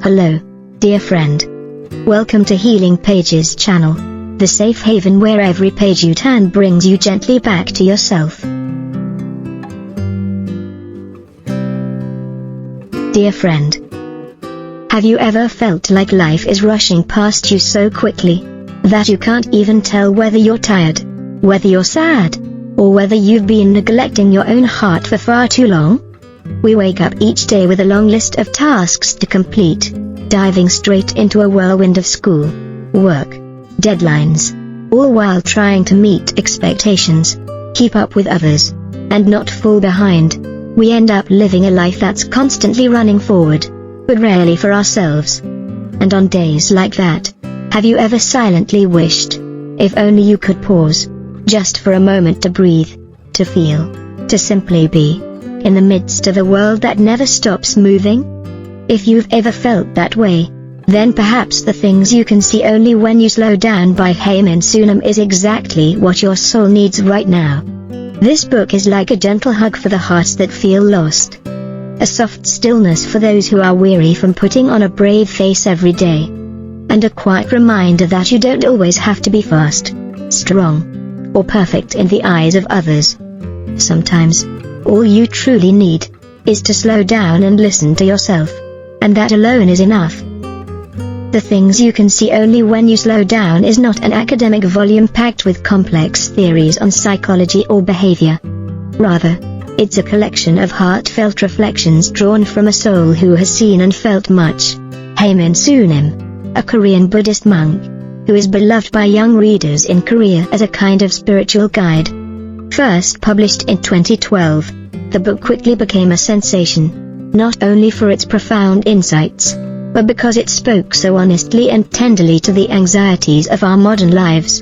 Hello, dear friend. Welcome to Healing Pages channel, the safe haven where every page you turn brings you gently back to yourself. Dear friend, have you ever felt like life is rushing past you so quickly that you can't even tell whether you're tired, whether you're sad, or whether you've been neglecting your own heart for far too long? We wake up each day with a long list of tasks to complete, diving straight into a whirlwind of school, work, deadlines, all while trying to meet expectations, keep up with others, and not fall behind. We end up living a life that's constantly running forward, but rarely for ourselves. And on days like that, have you ever silently wished, if only you could pause, just for a moment to breathe, to feel, to simply be, in the midst of a world that never stops moving? If you've ever felt that way, then perhaps The Things You Can See Only When You Slow Down by Haemin Sunim is exactly what your soul needs right now. This book is like a gentle hug for the hearts that feel lost. A soft stillness for those who are weary from putting on a brave face every day. And a quiet reminder that you don't always have to be fast, strong, or perfect in the eyes of others. Sometimes, all you truly need is to slow down and listen to yourself, and that alone is enough. The Things You Can See Only When You Slow Down is not an academic volume packed with complex theories on psychology or behavior. Rather, it's a collection of heartfelt reflections drawn from a soul who has seen and felt much. Haemin Sunim, a Korean Buddhist monk, who is beloved by young readers in Korea as a kind of spiritual guide. First published in 2012, the book quickly became a sensation, not only for its profound insights, but because it spoke so honestly and tenderly to the anxieties of our modern lives.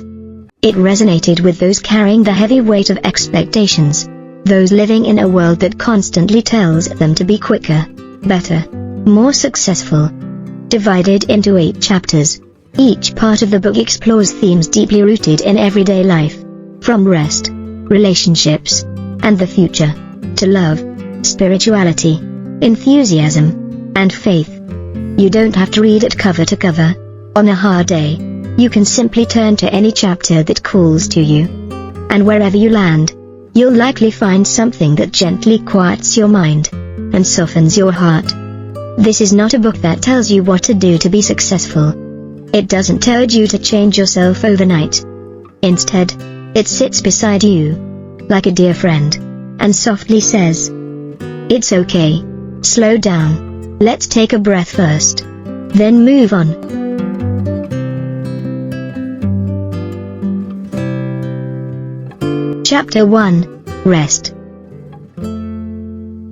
It resonated with those carrying the heavy weight of expectations, those living in a world that constantly tells them to be quicker, better, more successful. Divided into 8 chapters, each part of the book explores themes deeply rooted in everyday life, from rest, relationships, and the future, to love, spirituality, enthusiasm, and faith. You don't have to read it cover to cover. On a hard day, you can simply turn to any chapter that calls to you. And wherever you land, you'll likely find something that gently quiets your mind and softens your heart. This is not a book that tells you what to do to be successful. It doesn't urge you to change yourself overnight. Instead, it sits beside you, like a dear friend, and softly says, "It's okay. Slow down. Let's take a breath first. Then move on." Chapter 1, Rest.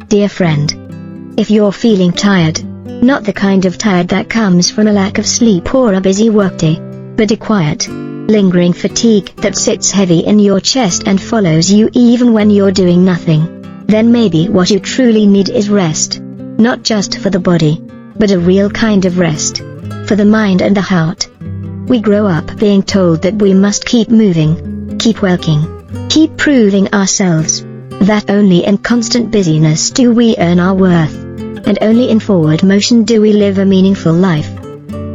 Dear friend, if you're feeling tired, not the kind of tired that comes from a lack of sleep or a busy workday, but a quiet, lingering fatigue that sits heavy in your chest and follows you even when you're doing nothing, then maybe what you truly need is rest. Not just for the body, but a real kind of rest, for the mind and the heart. We grow up being told that we must keep moving, keep working, keep proving ourselves, that only in constant busyness do we earn our worth, and only in forward motion do we live a meaningful life.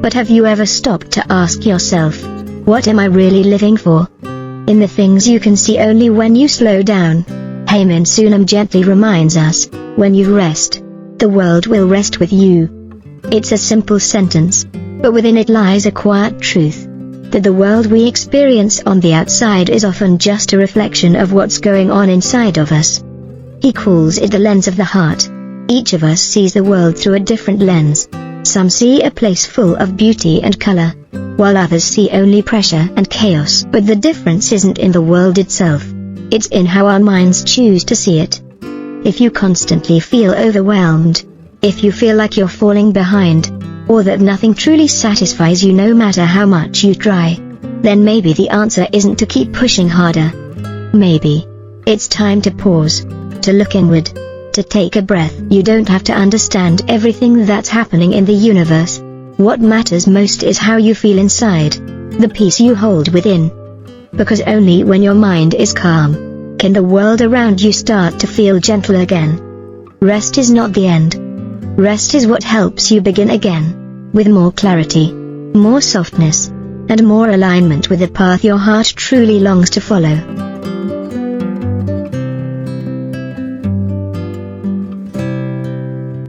But have you ever stopped to ask yourself, what am I really living for? In The Things You Can See Only When You Slow Down, Haemin Sunim gently reminds us, when you rest, the world will rest with you. It's a simple sentence, but within it lies a quiet truth, that the world we experience on the outside is often just a reflection of what's going on inside of us. He calls it the lens of the heart. Each of us sees the world through a different lens. Some see a place full of beauty and color, while others see only pressure and chaos. But the difference isn't in the world itself, it's in how our minds choose to see it. If you constantly feel overwhelmed, if you feel like you're falling behind, or that nothing truly satisfies you no matter how much you try, then maybe the answer isn't to keep pushing harder. Maybe it's time to pause, to look inward, to take a breath. You don't have to understand everything that's happening in the universe. What matters most is how you feel inside, the peace you hold within. Because only when your mind is calm, can the world around you start to feel gentle again. Rest is not the end. Rest is what helps you begin again. with more clarity, more softness, and more alignment with the path your heart truly longs to follow.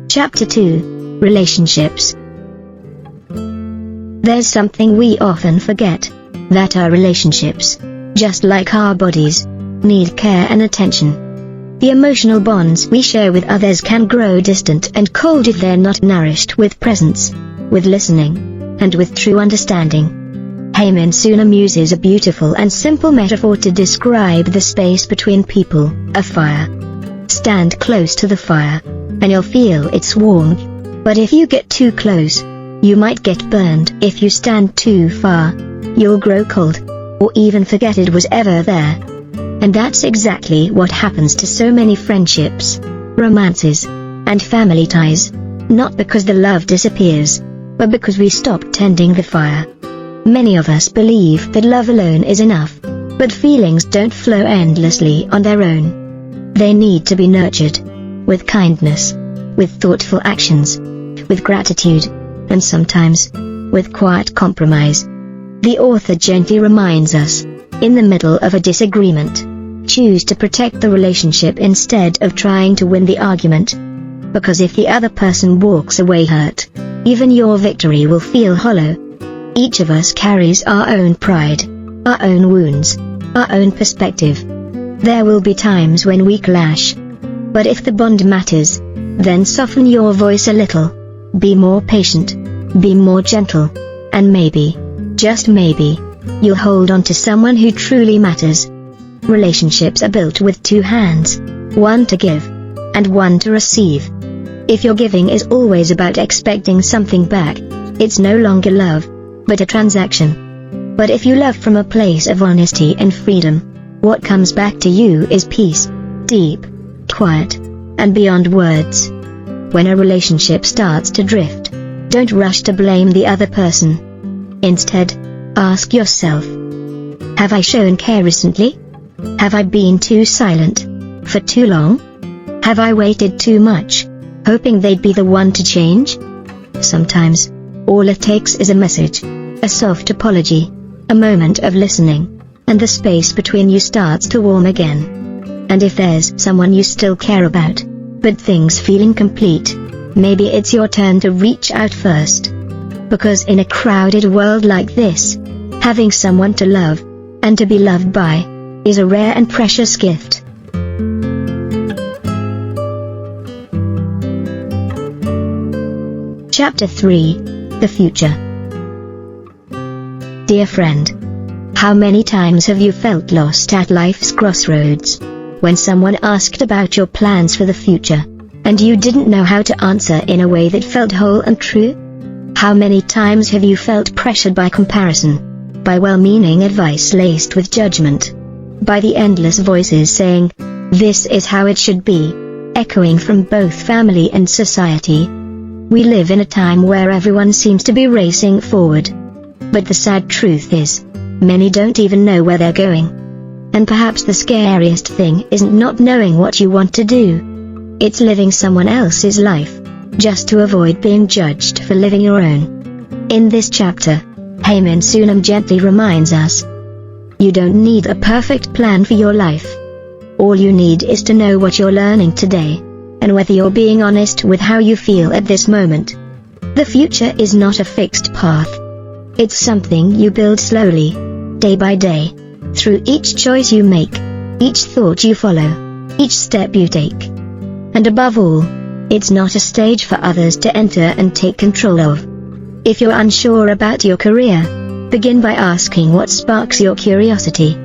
Chapter 2: Relationships. There's something we often forget, that our relationships, just like our bodies, need care and attention. The emotional bonds we share with others can grow distant and cold if they're not nourished with presence, with listening, and with true understanding. Haemin Sunim uses a beautiful and simple metaphor to describe the space between people: a fire. Stand close to the fire, and you'll feel its warmth. But if you get too close, you might get burned. If you stand too far, you'll grow cold, or even forget it was ever there. And that's exactly what happens to so many friendships, romances, and family ties. Not because the love disappears, but because we stop tending the fire. Many of us believe that love alone is enough, but feelings don't flow endlessly on their own. They need to be nurtured, with kindness, with thoughtful actions, with gratitude, and sometimes, with quiet compromise. The author gently reminds us, in the middle of a disagreement, choose to protect the relationship instead of trying to win the argument. Because if the other person walks away hurt, even your victory will feel hollow. Each of us carries our own pride, our own wounds, our own perspective. There will be times when we clash. But if the bond matters, then soften your voice a little. Be more patient, be more gentle, and maybe, just maybe, you'll hold on to someone who truly matters. Relationships are built with two hands, one to give, and one to receive. If your giving is always about expecting something back, it's no longer love, but a transaction. But if you love from a place of honesty and freedom, what comes back to you is peace, deep, quiet, and beyond words. When a relationship starts to drift, don't rush to blame the other person. Instead, ask yourself, have I shown care recently? Have I been too silent? For too long? Have I waited too much, hoping they'd be the one to change? Sometimes, all it takes is a message, a soft apology, a moment of listening, and the space between you starts to warm again. And if there's someone you still care about, but things feel incomplete, maybe it's your turn to reach out first. Because in a crowded world like this, having someone to love, and to be loved by, is a rare and precious gift. Chapter 3: The Future. Dear friend, how many times have you felt lost at life's crossroads? When someone asked about your plans for the future, and you didn't know how to answer in a way that felt whole and true? How many times have you felt pressured by comparison, by well-meaning advice laced with judgment, by the endless voices saying, "This is how it should be," echoing from both family and society? We live in a time where everyone seems to be racing forward. But the sad truth is, many don't even know where they're going. And perhaps the scariest thing isn't not knowing what you want to do. It's living someone else's life, just to avoid being judged for living your own. In this chapter, Haemin Sunim gently reminds us, you don't need a perfect plan for your life. All you need is to know what you're learning today, and whether you're being honest with how you feel at this moment. The future is not a fixed path. It's something you build slowly, day by day, through each choice you make, each thought you follow, each step you take. And above all, it's not a stage for others to enter and take control of. If you're unsure about your career, begin by asking what sparks your curiosity.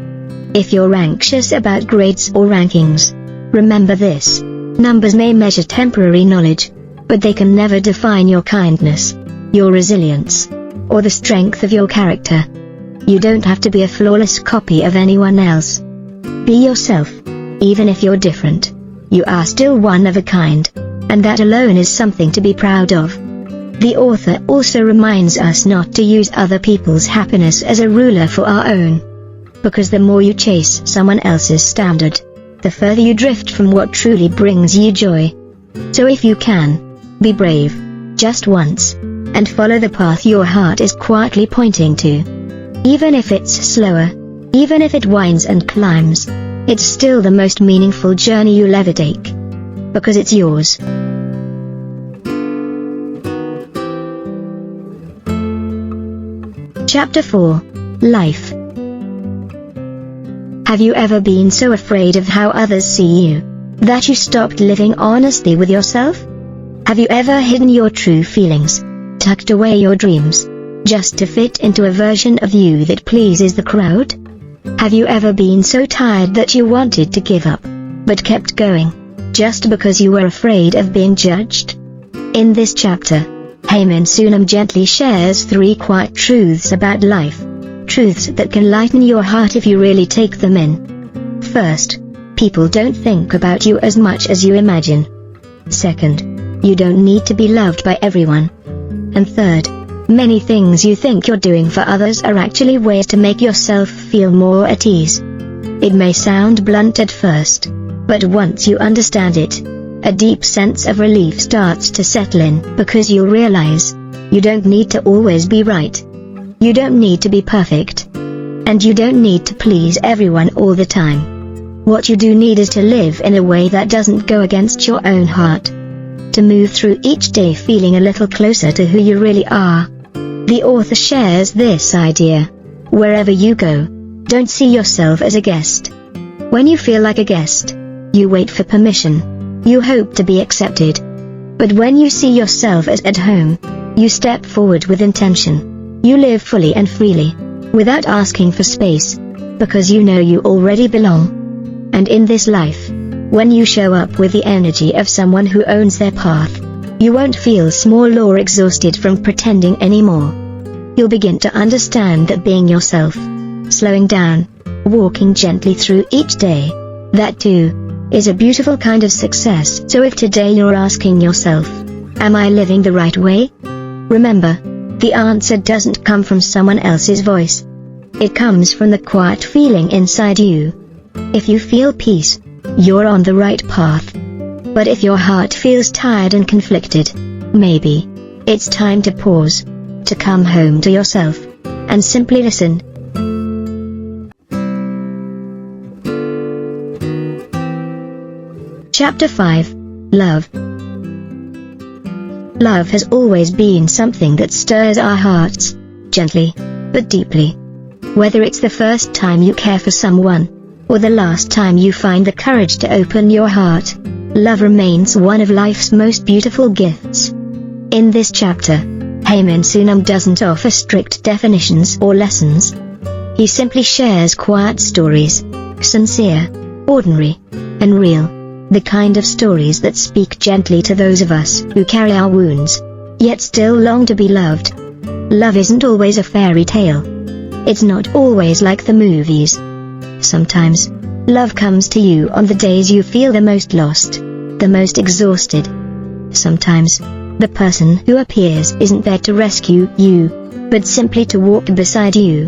If you're anxious about grades or rankings, remember this: numbers may measure temporary knowledge, but they can never define your kindness, your resilience, or the strength of your character. You don't have to be a flawless copy of anyone else. Be yourself. Even if you're different, you are still one of a kind, and that alone is something to be proud of. The author also reminds us not to use other people's happiness as a ruler for our own. Because the more you chase someone else's standard, the further you drift from what truly brings you joy. So if you can, be brave, just once. and follow the path your heart is quietly pointing to. Even if it's slower, even if it winds and climbs, it's still the most meaningful journey you'll ever take. Because it's yours. Chapter 4. Life. Have you ever been so afraid of how others see you, that you stopped living honestly with yourself? Have you ever hidden your true feelings, tucked away your dreams, just to fit into a version of you that pleases the crowd? Have you ever been so tired that you wanted to give up, but kept going, just because you were afraid of being judged? In this chapter, Haemin Sunim gently shares 3 quiet truths about life, truths that can lighten your heart if you really take them in. First, people don't think about you as much as you imagine. Second, you don't need to be loved by everyone. And third, many things you think you're doing for others are actually ways to make yourself feel more at ease. It may sound blunt at first, but once you understand it, a deep sense of relief starts to settle in, because you realize you don't need to always be right. You don't need to be perfect. And you don't need to please everyone all the time. What you do need is to live in a way that doesn't go against your own heart. To move through each day feeling a little closer to who you really are. The author shares this idea. Wherever you go, don't see yourself as a guest. When you feel like a guest, you wait for permission. You hope to be accepted. But when you see yourself as at home, you step forward with intention. You live fully and freely, without asking for space, because you know you already belong. And in this life, when you show up with the energy of someone who owns their path, you won't feel small or exhausted from pretending anymore. You'll begin to understand that being yourself, slowing down, walking gently through each day, that too, is a beautiful kind of success. So if today you're asking yourself, am I living the right way? Remember, the answer doesn't come from someone else's voice. It comes from the quiet feeling inside you. If you feel peace, you're on the right path. But if your heart feels tired and conflicted, maybe it's time to pause, to come home to yourself, and simply listen. Chapter 5. Love. Love has always been something that stirs our hearts, gently, but deeply. Whether it's the first time you care for someone, or the last time you find the courage to open your heart, love remains one of life's most beautiful gifts. In this chapter, Haemin Sunim doesn't offer strict definitions or lessons. He simply shares quiet stories, sincere, ordinary, and real. The kind of stories that speak gently to those of us who carry our wounds, yet still long to be loved. Love isn't always a fairy tale. It's not always like the movies. Sometimes, love comes to you on the days you feel the most lost, the most exhausted. Sometimes, the person who appears isn't there to rescue you, but simply to walk beside you.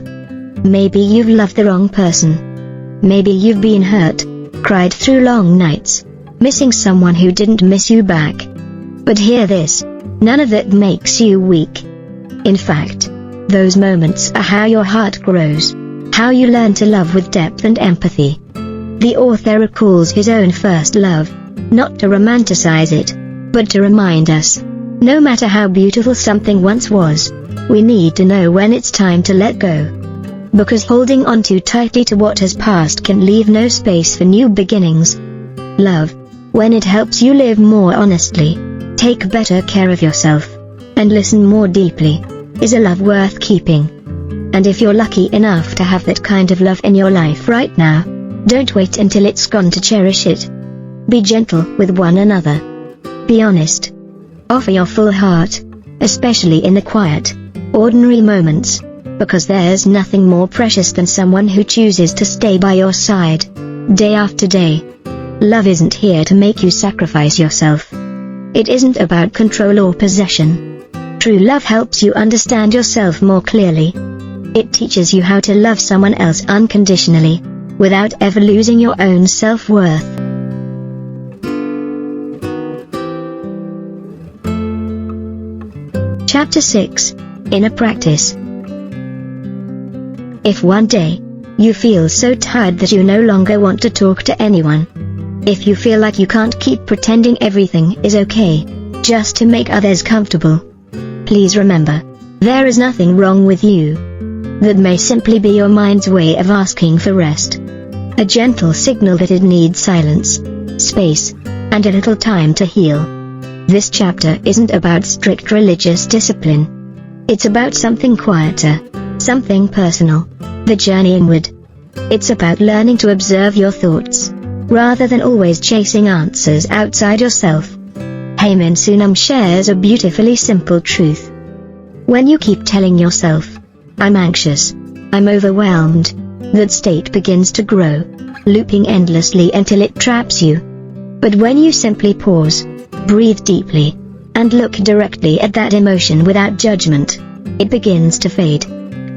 Maybe you've loved the wrong person. Maybe you've been hurt, cried through long nights, missing someone who didn't miss you back. But hear this, none of that makes you weak. In fact, those moments are how your heart grows, how you learn to love with depth and empathy. The author recalls his own first love, not to romanticize it, but to remind us, no matter how beautiful something once was, we need to know when it's time to let go. Because holding on too tightly to what has passed can leave no space for new beginnings. Love, when it helps you live more honestly, take better care of yourself, and listen more deeply, is a love worth keeping. And if you're lucky enough to have that kind of love in your life right now, don't wait until it's gone to cherish it. Be gentle with one another. Be honest. Offer your full heart, especially in the quiet, ordinary moments, because there's nothing more precious than someone who chooses to stay by your side, day after day. Love isn't here to make you sacrifice yourself. It isn't about control or possession. True love helps you understand yourself more clearly. It teaches you how to love someone else unconditionally, without ever losing your own self-worth. Chapter 6. Inner Practice. If one day, you feel so tired that you no longer want to talk to anyone, if you feel like you can't keep pretending everything is okay, just to make others comfortable, please remember, there is nothing wrong with you. That may simply be your mind's way of asking for rest. A gentle signal that it needs silence, space, and a little time to heal. This chapter isn't about strict religious discipline. It's about something quieter, something personal, the journey inward. It's about learning to observe your thoughts, rather than always chasing answers outside yourself. Haemin Sunim shares a beautifully simple truth. When you keep telling yourself, I'm anxious, I'm overwhelmed, that state begins to grow, looping endlessly until it traps you. But when you simply pause, breathe deeply, and look directly at that emotion without judgment, it begins to fade.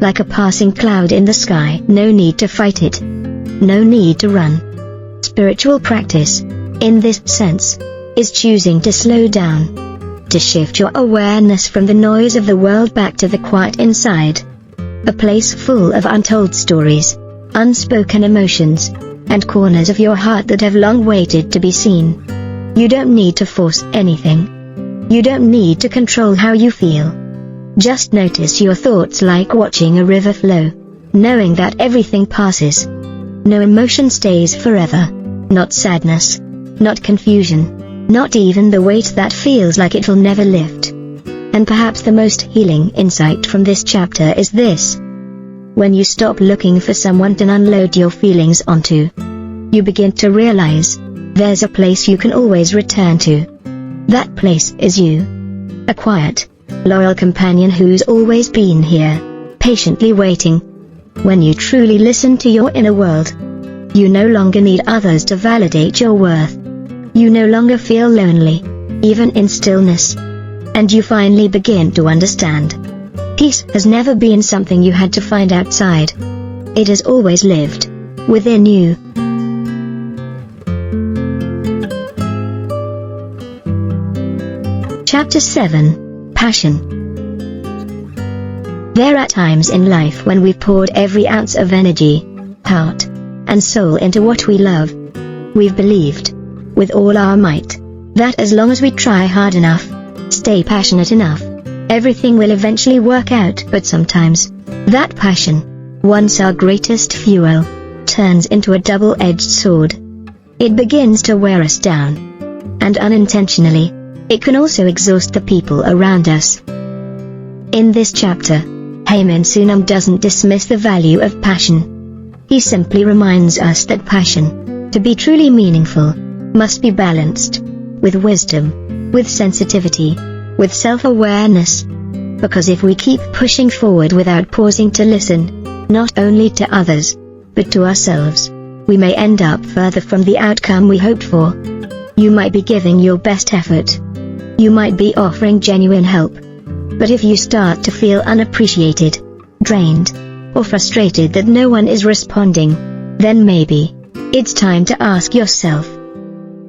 Like a passing cloud in the sky. No need to fight it. No need to run. Spiritual practice, in this sense, is choosing to slow down. To shift your awareness from the noise of the world back to the quiet inside. A place full of untold stories, unspoken emotions, and corners of your heart that have long waited to be seen. You don't need to force anything. You don't need to control how you feel. Just notice your thoughts like watching a river flow, knowing that everything passes. No emotion stays forever. Not sadness, not confusion, not even the weight that feels like it'll never lift. And perhaps the most healing insight from this chapter is this. When you stop looking for someone to unload your feelings onto, you begin to realize, there's a place you can always return to. That place is you. A quiet, loyal companion who's always been here, patiently waiting. When you truly listen to your inner world, you no longer need others to validate your worth. You no longer feel lonely, even in stillness. And you finally begin to understand. Peace has never been something you had to find outside. It has always lived within you. Chapter 7. Passion. There are times in life when we've poured every ounce of energy, heart, and soul into what we love. We've believed, with all our might, that as long as we try hard enough, stay passionate enough, everything will eventually work out. But sometimes, that passion, once our greatest fuel, turns into a double-edged sword. It begins to wear us down. And unintentionally, it can also exhaust the people around us. In this chapter, Haemin Sunim doesn't dismiss the value of passion. He simply reminds us that passion, to be truly meaningful, must be balanced with wisdom, with sensitivity, with self-awareness. Because if we keep pushing forward without pausing to listen, not only to others, but to ourselves, we may end up further from the outcome we hoped for. You might be giving your best effort. You might be offering genuine help. But if you start to feel unappreciated, drained, or frustrated that no one is responding, then maybe it's time to ask yourself,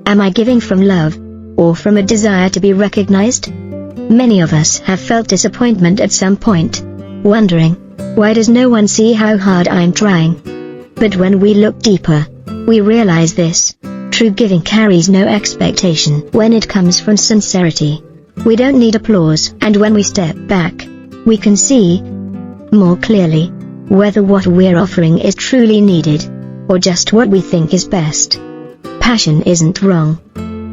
am I giving from love, or from a desire to be recognized? Many of us have felt disappointment at some point, wondering, why does no one see how hard I'm trying? But when we look deeper, we realize this. True giving carries no expectation when it comes from sincerity. We don't need applause, and when we step back, we can see more clearly whether what we're offering is truly needed, or just what we think is best. Passion isn't wrong.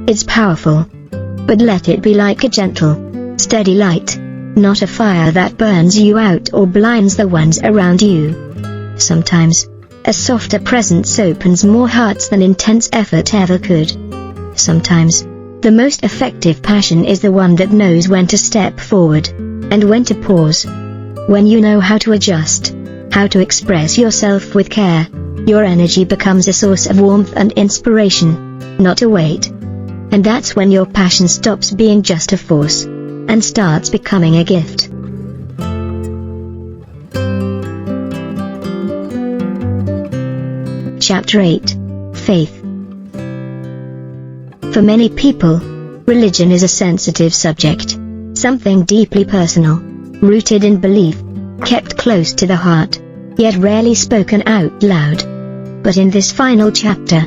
It's powerful. But let it be like a gentle, steady light, not a fire that burns you out or blinds the ones around you. Sometimes, a softer presence opens more hearts than intense effort ever could. Sometimes, the most effective passion is the one that knows when to step forward, and when to pause. When you know how to adjust, how to express yourself with care, your energy becomes a source of warmth and inspiration, not a weight. And that's when your passion stops being just a force, and starts becoming a gift. Chapter 8. Faith. For many people, religion is a sensitive subject, something deeply personal, rooted in belief, kept close to the heart, yet rarely spoken out loud. But in this final chapter,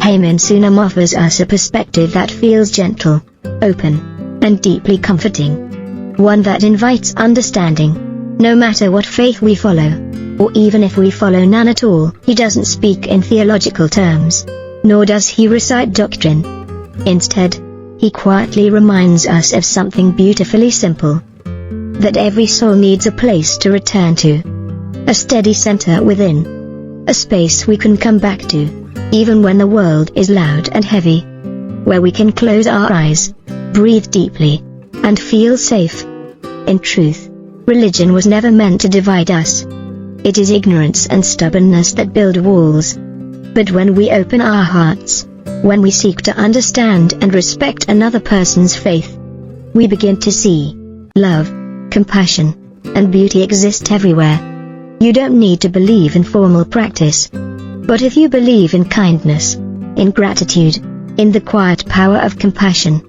Haemin Sunim offers us a perspective that feels gentle, open, and deeply comforting. One that invites understanding, no matter what faith we follow, or even if we follow none at all. He doesn't speak in theological terms, nor does he recite doctrine. Instead, he quietly reminds us of something beautifully simple. That every soul needs a place to return to. A steady center within. A space we can come back to, even when the world is loud and heavy. Where we can close our eyes, breathe deeply, and feel safe. In truth, religion was never meant to divide us. It is ignorance and stubbornness that build walls. But when we open our hearts, when we seek to understand and respect another person's faith, we begin to see love, compassion, and beauty exist everywhere. You don't need to believe in formal practice. But if you believe in kindness, in gratitude, in the quiet power of compassion,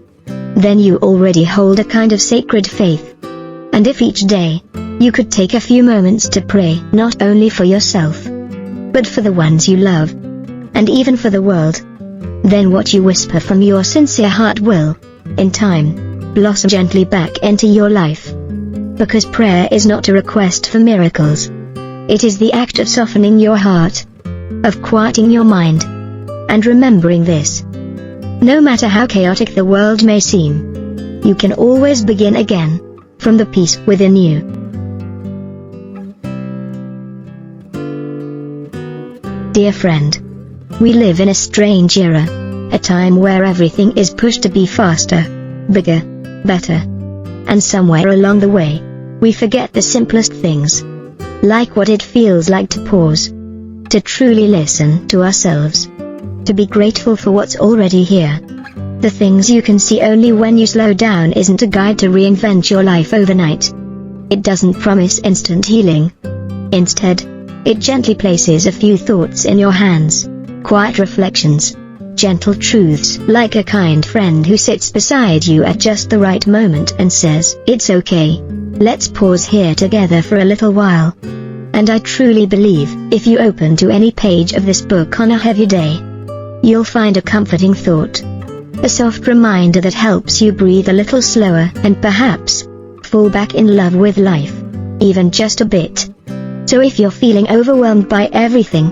then you already hold a kind of sacred faith. And if each day, you could take a few moments to pray not only for yourself, but for the ones you love, and even for the world, then what you whisper from your sincere heart will, in time, blossom gently back into your life. Because prayer is not a request for miracles. It is the act of softening your heart, of quieting your mind, and remembering this. No matter how chaotic the world may seem, you can always begin again, from the peace within you. Dear friend, we live in a strange era, a time where everything is pushed to be faster, bigger, better. And somewhere along the way, we forget the simplest things. Like what it feels like to pause. To truly listen to ourselves. To be grateful for what's already here. The things you can see only when you slow down isn't a guide to reinvent your life overnight. It doesn't promise instant healing. Instead, it gently places a few thoughts in your hands. Quiet reflections. Gentle truths, like a kind friend who sits beside you at just the right moment and says, "It's okay. Let's pause here together for a little while." And I truly believe, if you open to any page of this book on a heavy day, you'll find a comforting thought. A soft reminder that helps you breathe a little slower and perhaps fall back in love with life, even just a bit. So if you're feeling overwhelmed by everything,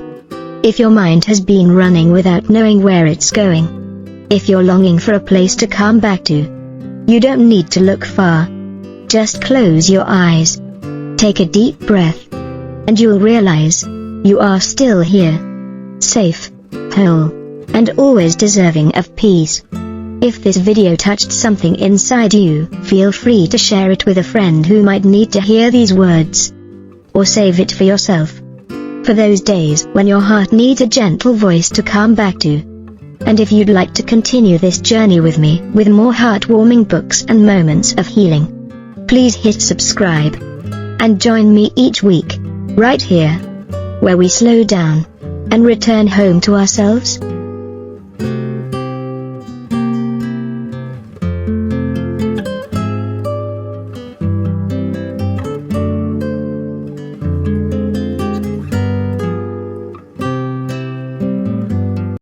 if your mind has been running without knowing where it's going, if you're longing for a place to come back to, you don't need to look far. Just close your eyes, take a deep breath, and you'll realize, you are still here. Safe, whole, and always deserving of peace. If this video touched something inside you, feel free to share it with a friend who might need to hear these words. Or save it for yourself. For those days when your heart needs a gentle voice to come back to. And if you'd like to continue this journey with me, with more heartwarming books and moments of healing, please hit subscribe. And join me each week, right here, where we slow down, and return home to ourselves.